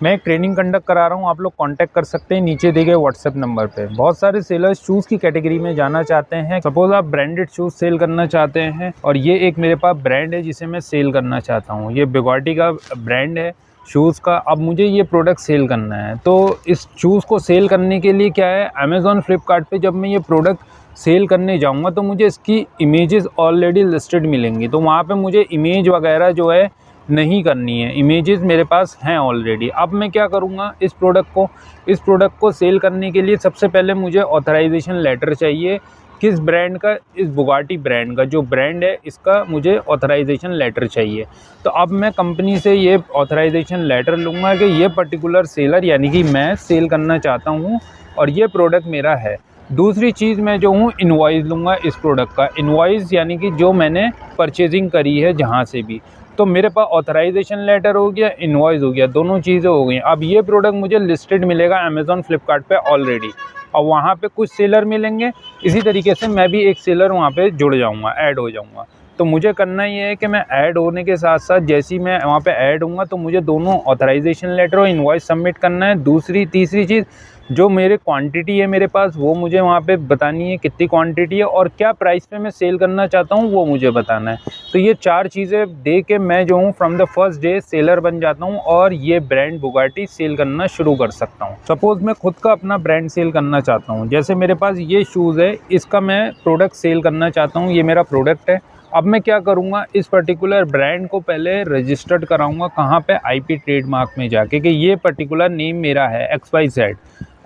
मैं एक training conduct करा रहा हूँ, आप लोग कांटेक्ट कर सकते हैं नीचे दिए गए व्हाट्सएप नंबर पे। बहुत सारे सेलर्स शूज़ की कैटेगरी में जाना चाहते हैं। सपोज आप ब्रांडेड शूज़ सेल करना चाहते हैं और ये एक मेरे पास ब्रांड है जिसे मैं सेल करना चाहता हूँ। ये बुगाटी का ब्रांड है शूज़ का। अब मुझे ये प्रोडक्ट सेल करना है, तो इस शूज़ को सेल करने के लिए क्या है, अमेज़ॉन फ्लिपकार्ट पे जब मैं ये प्रोडक्ट सेल करने जाऊँगा तो मुझे इसकी इमेजेस ऑलरेडी लिस्टेड मिलेंगी। तो वहाँ पे मुझे इमेज वगैरह जो है नहीं करनी है, इमेजेस मेरे पास हैं ऑलरेडी। अब मैं क्या करूँगा, इस प्रोडक्ट को सेल करने के लिए सबसे पहले मुझे ऑथराइजेशन लेटर चाहिए। किस ब्रांड का? इस बुगाटी ब्रांड का, जो ब्रांड है इसका मुझे ऑथराइजेशन लेटर चाहिए। तो अब मैं कंपनी से ये ऑथराइजेशन लेटर लूँगा कि ये पर्टिकुलर सेलर यानी कि मैं सेल करना चाहता हूँ और ये प्रोडक्ट मेरा है। दूसरी चीज़ मैं जो हूँ इनवॉइस लूँगा इस प्रोडक्ट का। इनवॉइस यानी कि जो मैंने परचेजिंग करी है जहाँ से भी। तो मेरे पास ऑथराइजेशन लेटर हो गया, इनवॉइस हो गया, दोनों चीज़ें हो गई। अब ये प्रोडक्ट मुझे लिस्टेड मिलेगा अमेज़ॉन फ्लिपकार्ट पे ऑलरेडी और वहाँ पे कुछ सेलर मिलेंगे। इसी तरीके से मैं भी एक सेलर वहाँ पे जुड़ जाऊँगा, ऐड हो जाऊँगा। तो मुझे करना ये है कि मैं ऐड होने के साथ साथ जैसे ही मैं वहाँ पे ऐड होऊंगा तो मुझे दोनों ऑथराइजेशन लेटर और इनवॉइस सबमिट करना है। तीसरी चीज़, जो मेरे क्वांटिटी है मेरे पास वो मुझे वहाँ पे बतानी है, कितनी क्वांटिटी है और क्या प्राइस पे मैं सेल करना चाहता हूँ वो मुझे बताना है। तो ये 4 चीज़ें दे के मैं जो हूँ from the first day seller बन जाता हूँ और ये ब्रांड बुगाटी सेल करना शुरू कर सकता हूँ। सपोज़ मैं खुद का अपना ब्रांड सेल करना चाहता हूँ, जैसे मेरे पास ये शूज़ है, इसका मैं प्रोडक्ट सेल करना चाहता हूँ, ये मेरा प्रोडक्ट है। अब मैं क्या करूँगा, इस पर्टिकुलर ब्रांड को पहले रजिस्टर्ड कराऊँगा। कहाँ पे? आईपी ट्रेडमार्क में जाके कि ये पर्टिकुलर नेम मेरा है XYZ।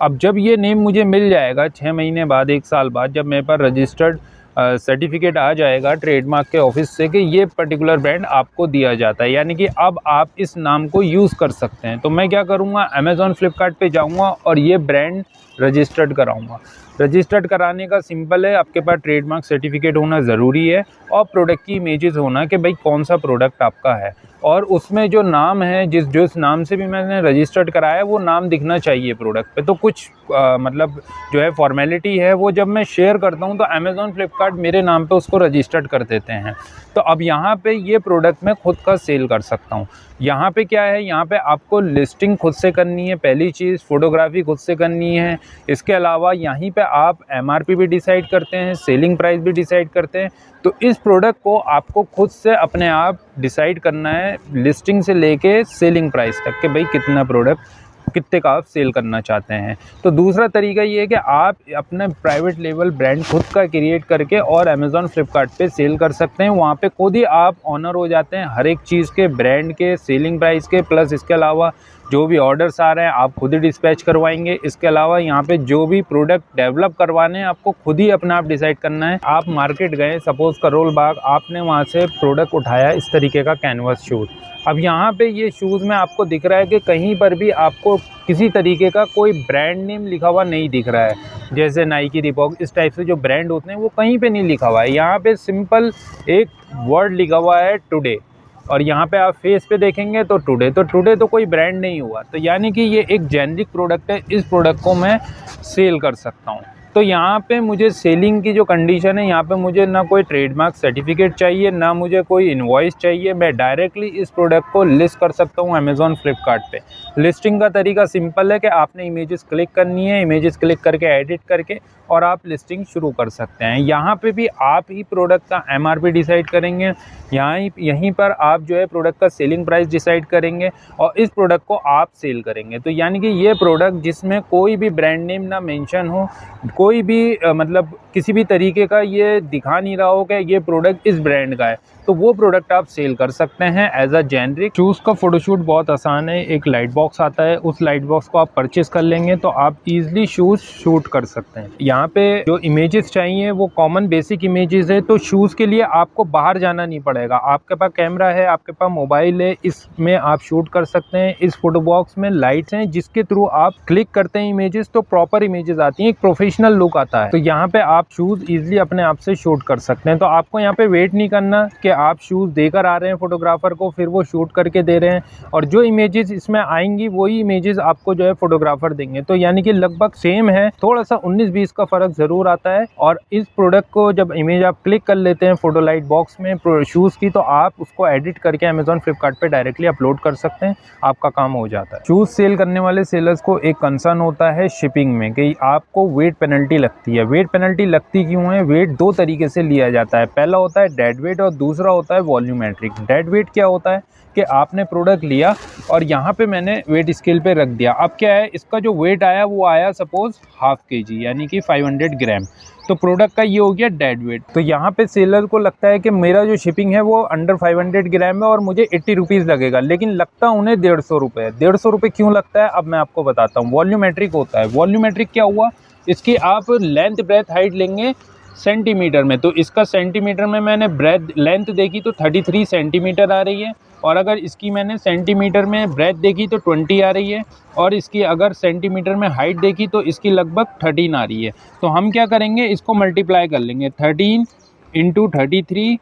अब जब ये नेम मुझे मिल जाएगा 6 महीने बाद, 1 साल बाद, जब मेरे पास रजिस्टर्ड सर्टिफिकेट आ जाएगा ट्रेडमार्क के ऑफिस से कि ये पर्टिकुलर ब्रांड आपको दिया जाता है, यानी कि अब आप इस नाम को यूज़ कर सकते हैं। तो मैं क्या करूँगा, अमेज़ॉन फ्लिपकार्ट पे जाऊँगा और ये ब्रांड रजिस्टर्ड कराऊँगा। रजिस्टर्ड कराने का सिंपल है, आपके पास ट्रेडमार्क सर्टिफिकेट होना ज़रूरी है और प्रोडक्ट की इमेजेस होना कि भाई कौन सा प्रोडक्ट आपका है और उसमें जो नाम है, जिस नाम से भी मैंने रजिस्टर्ड कराया है वो नाम दिखना चाहिए प्रोडक्ट पे। तो कुछ मतलब जो है फॉर्मेलिटी है वो जब मैं शेयर करता हूँ तो अमेज़ॉन फ्लिपकार्ट मेरे नाम पे उसको रजिस्टर्ड कर देते हैं। तो अब यहाँ पे ये प्रोडक्ट मैं खुद का सेल कर सकता हूँ। यहाँ पे क्या है, यहाँ पे आपको लिस्टिंग खुद से करनी है, पहली चीज़ फोटोग्राफी खुद से करनी है। इसके अलावा यहीं पे आप MRP भी डिसाइड करते हैं, सेलिंग प्राइस भी डिसाइड करते हैं। तो इस प्रोडक्ट को आपको खुद से अपने आप डिसाइड करना है, लिस्टिंग से लेके सेलिंग प्राइस तक कि भाई कितना प्रोडक्ट कितने का आप सेल करना चाहते हैं। तो दूसरा तरीका ये है कि आप अपना प्राइवेट लेवल ब्रांड खुद का क्रिएट करके और अमेज़ॉन फ्लिपकार्ट पे सेल कर सकते हैं। वहाँ पे खुद ही आप ऑनर हो जाते हैं हर एक चीज़ के, ब्रांड के, सेलिंग प्राइस के, प्लस इसके अलावा जो भी ऑर्डर्स आ रहे हैं आप खुद ही डिस्पैच करवाएंगे। इसके अलावा यहाँ पे जो भी प्रोडक्ट डेवलप करवाने हैं आपको खुद ही अपना आप डिसाइड करना है। आप मार्केट गए, सपोज़ करोल बाग, आपने वहाँ से प्रोडक्ट उठाया इस तरीके का कैनवास शूज़। अब यहाँ पे ये शूज़ में आपको दिख रहा है कि कहीं पर भी आपको किसी तरीके का कोई ब्रांड नेम लिखा हुआ नहीं दिख रहा है, जैसे नाइकी, रिबॉक, इस टाइप से जो ब्रांड होते हैं वो कहीं पे नहीं लिखा हुआ है। यहाँ पे सिंपल एक वर्ड लिखा हुआ है टुडे, और यहाँ पे आप फेस पे देखेंगे तो टुडे तो कोई ब्रांड नहीं हुआ। तो यानी कि ये एक जेनरिक प्रोडक्ट है, इस प्रोडक्ट को मैं सेल कर सकता हूँ। तो यहाँ पे मुझे सेलिंग की जो कंडीशन है, यहाँ पे मुझे ना कोई ट्रेडमार्क सर्टिफिकेट चाहिए, ना मुझे कोई इनवॉइस चाहिए। मैं डायरेक्टली इस प्रोडक्ट को लिस्ट कर सकता हूँ अमेज़ॉन फ्लिपकार्ट पे। लिस्टिंग का तरीका सिंपल है कि आपने इमेजेस क्लिक करनी है, इमेजेस क्लिक करके एडिट करके और आप लिस्टिंग शुरू कर सकते हैं। यहाँ पे भी आप ही प्रोडक्ट का MRP डिसाइड करेंगे, यहीं पर आप जो है प्रोडक्ट का सेलिंग प्राइस डिसाइड करेंगे और इस प्रोडक्ट को आप सेल करेंगे। तो यानी कि ये प्रोडक्ट जिसमें कोई भी ब्रांड नेम ना मेंशन हो, कोई भी मतलब किसी भी तरीके का ये दिखा नहीं रहा हो कि ये प्रोडक्ट इस ब्रांड का है, तो वो प्रोडक्ट आप सेल कर सकते हैं एज अ जेनरिक। शूज़ का फोटोशूट बहुत आसान है, एक लाइट बॉक्स आता है, उस लाइट बॉक्स को आप परचेस कर लेंगे तो आप इजीली शूज़ शूट कर सकते हैं। यहाँ पे जो इमेजेस चाहिए वो कॉमन बेसिक इमेजेस है, तो शूज़ के लिए आपको बाहर जाना नहीं पड़ेगा। आपके पास कैमरा है, आपके पास मोबाइल है, इसमें आप शूट कर सकते हैं। इस फोटो बॉक्स में लाइट्स हैं जिसके थ्रू आप क्लिक करते हैं इमेजेस तो प्रॉपर इमेजेस आती हैं, एक प्रोफेशनल लुक आता है। तो यहाँ पे आप शूज़ ईजिली अपने आप से शूट कर सकते हैं। तो आपको यहाँ पे वेट नहीं करना कि आप शूज़ देकर आ रहे हैं फोटोग्राफ़र को, फिर वो शूट करके दे रहे हैं और जो इमेजेस इसमें आएंगी वही इमेजेस आपको जो है फोटोग्राफ़र देंगे। तो यानी कि लगभग सेम है, थोड़ा सा 19-20 का फ़र्क ज़रूर आता है। और इस प्रोडक्ट को जब इमेज आप क्लिक कर लेते हैं फोटोलाइट बॉक्स में शूज़ की, तो आप उसको एडिट करके अमेज़ॉन फ्लिपकार्ट पे डायरेक्टली अपलोड कर सकते हैं, आपका काम हो जाता है। शूज़ सेल करने वाले सेलर्स को एक कंसर्न होता है शिपिंग में कि आपको वेट पेनल्टी लगती है। वेट पेनल्टी लगती क्यों है? वेट दो तरीके से लिया जाता है, पहला होता है डेड वेट और दूसरा होता है वॉल्यूमेट्रिक। डेड वेट क्या होता है कि आपने प्रोडक्ट लिया और यहाँ पे मैंने वेट स्केल पे रख दिया। अब क्या है, इसका जो वेट आया वो आया सपोज हाफ kg यानी कि 500 ग्राम, तो प्रोडक्ट का ये हो गया डेड वेट। तो यहाँ पे सेलर को लगता है कि मेरा जो शिपिंग है वो अंडर 500 ग्राम है और मुझे 80 रुपीज़ लगेगा, लेकिन लगता उन्हें 150 रुपये। 150 रुपये क्यों लगता है अब मैं आपको बताता हूँ। वॉल्यूमेट्रिक होता है। वॉल्यूमेट्रिक क्या हुआ, इसकी आप लेंथ ब्रेथ हाइट लेंगे सेंटीमीटर में, तो इसका सेंटीमीटर में मैंने ब्रेथ लेंथ देखी तो 33 सेंटीमीटर आ रही है, और अगर इसकी मैंने सेंटीमीटर में ब्रेथ देखी तो 20 आ रही है, और इसकी अगर सेंटीमीटर में हाइट देखी तो इसकी लगभग 13 आ रही है। तो हम क्या करेंगे, इसको मल्टीप्लाई कर लेंगे 13 इंटू 33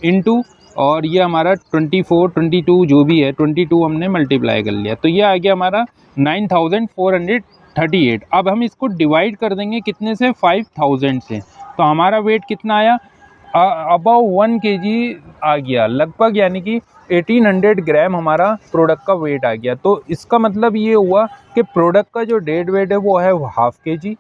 इंटू, और ये हमारा 24 22 जो भी है 22 हमने मल्टीप्लाई कर लिया, तो ये आ गया हमारा 9438। अब हम इसको डिवाइड कर देंगे कितने से, 5000 से, तो हमारा वेट कितना आया, अबाउ 1 kg आ गया लगभग, यानी कि 1800 ग्राम हमारा प्रोडक्ट का वेट आ गया। तो इसका मतलब ये हुआ कि प्रोडक्ट का जो डेड वेट है वो है हाफ kg,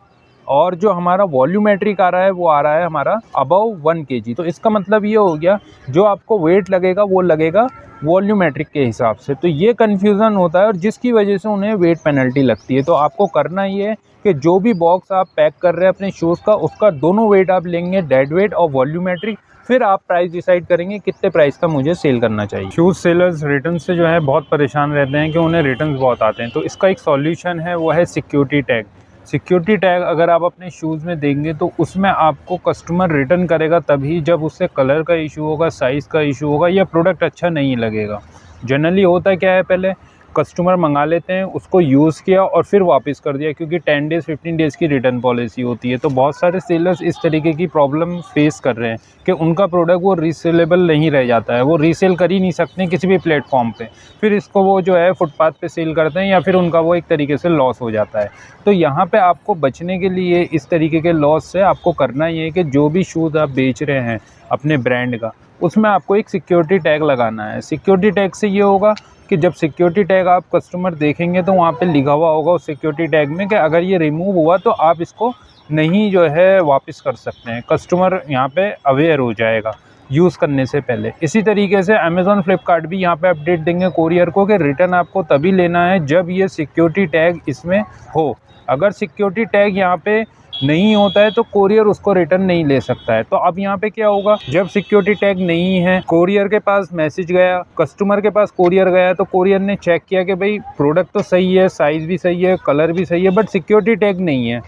और जो हमारा वॉल्यूमेट्रिक आ रहा है वो आ रहा है हमारा अबाउ 1 kg। तो इसका मतलब ये हो गया जो आपको वेट लगेगा वो लगेगा वॉल्यूमेट्रिक के हिसाब से। तो ये कन्फ्यूज़न होता है और जिसकी वजह से उन्हें वेट पेनल्टी लगती है। तो आपको करना ये है कि जो भी बॉक्स आप पैक कर रहे हैं अपने शूज़ का, उसका दोनों वेट आप लेंगे, डेड वेट और वॉल्यूमेट्रिक, फिर आप प्राइस डिसाइड करेंगे कितने प्राइस का मुझे सेल करना चाहिए। शूज़ सेलर्स रिटर्न से जो है बहुत परेशान रहते हैं कि उन्हें रिटर्न बहुत आते हैं। तो इसका एक सॉल्यूशन है, वो है सिक्योरिटी टैग। सिक्योरिटी टैग अगर आप अपने शूज़ में देंगे तो उसमें आपको कस्टमर रिटर्न करेगा तभी जब उससे कलर का इशू होगा, साइज़ का इशू होगा या प्रोडक्ट अच्छा नहीं लगेगा। जनरली होता क्या है, पहले कस्टमर मंगा लेते हैं, उसको यूज़ किया और फिर वापस कर दिया, क्योंकि 10 डेज़ 15 डेज़ की रिटर्न पॉलिसी होती है। तो बहुत सारे सेलर्स इस तरीके की प्रॉब्लम फेस कर रहे हैं कि उनका प्रोडक्ट वो रीसेलेबल नहीं रह जाता है, वो रीसेल कर ही नहीं सकते किसी भी प्लेटफॉर्म पे, फिर इसको वो जो है फुटपाथ पे सेल करते हैं या फिर उनका वो एक तरीके से लॉस हो जाता है। तो यहाँ पे आपको बचने के लिए इस तरीके के लॉस से आपको करना ये है कि जो भी शूज़ आप बेच रहे हैं अपने ब्रांड का, उसमें आपको एक सिक्योरिटी टैग लगाना है। सिक्योरिटी टैग से ये होगा कि जब सिक्योरिटी टैग आप कस्टमर देखेंगे तो वहाँ पे लिखा हुआ होगा उस सिक्योरिटी टैग में कि अगर ये रिमूव हुआ तो आप इसको नहीं जो है वापस कर सकते हैं। कस्टमर यहाँ पे अवेयर हो जाएगा यूज़ करने से पहले। इसी तरीके से अमेज़ॉन फ्लिपकार्ट भी यहाँ पे अपडेट देंगे कोरियर को कि रिटर्न आपको तभी लेना है जब ये सिक्योरिटी टैग इसमें हो। अगर सिक्योरिटी टैग यहाँ पे नहीं होता है तो कोरियर उसको रिटर्न नहीं ले सकता है। तो अब यहाँ पे क्या होगा, जब सिक्योरिटी टैग नहीं है, कोरियर के पास मैसेज गया, कस्टमर के पास कोरियर गया, तो कोरियर ने चेक किया कि भाई प्रोडक्ट तो सही है, साइज़ भी सही है, कलर भी सही है, बट सिक्योरिटी टैग नहीं है,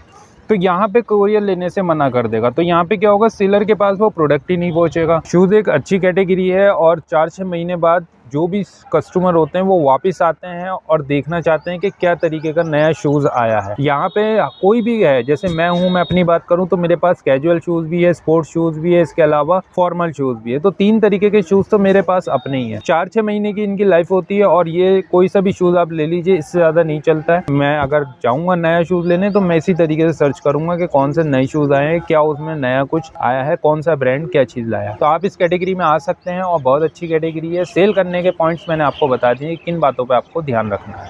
तो यहाँ पे कोरियर लेने से मना कर देगा। तो यहाँ पे क्या होगा, सेलर के पास वो प्रोडक्ट ही नहीं पहुँचेगा। शूज़ एक अच्छी कैटेगरी है और 4-6 महीने बाद जो भी कस्टमर होते हैं वो वापस आते हैं और देखना चाहते हैं कि क्या तरीके का नया शूज़ आया है। यहाँ पे कोई भी है, जैसे मैं हूँ, मैं अपनी बात करूँ तो मेरे पास कैजुअल शूज़ भी है, स्पोर्ट्स शूज़ भी है, इसके अलावा फॉर्मल शूज़ भी है। तो 3 तरीके के शूज़ तो मेरे पास अपने ही है। 4-6 महीने की इनकी लाइफ होती है और ये कोई सा भी शूज़ आप ले लीजिए, इससे ज़्यादा नहीं चलता है। मैं अगर जाऊँगा नया शूज़ लेने तो मैं इसी तरीके से सर्च करूँगा कि कौन से नए शूज़ आए हैं, क्या उसमें नया कुछ आया है, कौन सा ब्रांड क्या चीज़ लाया। तो आप इस कैटेगरी में आ सकते हैं और बहुत अच्छी कैटेगरी है। सेल करने के पॉइंट्स मैंने आपको बता दिए, किन बातों पे आपको ध्यान रखना है।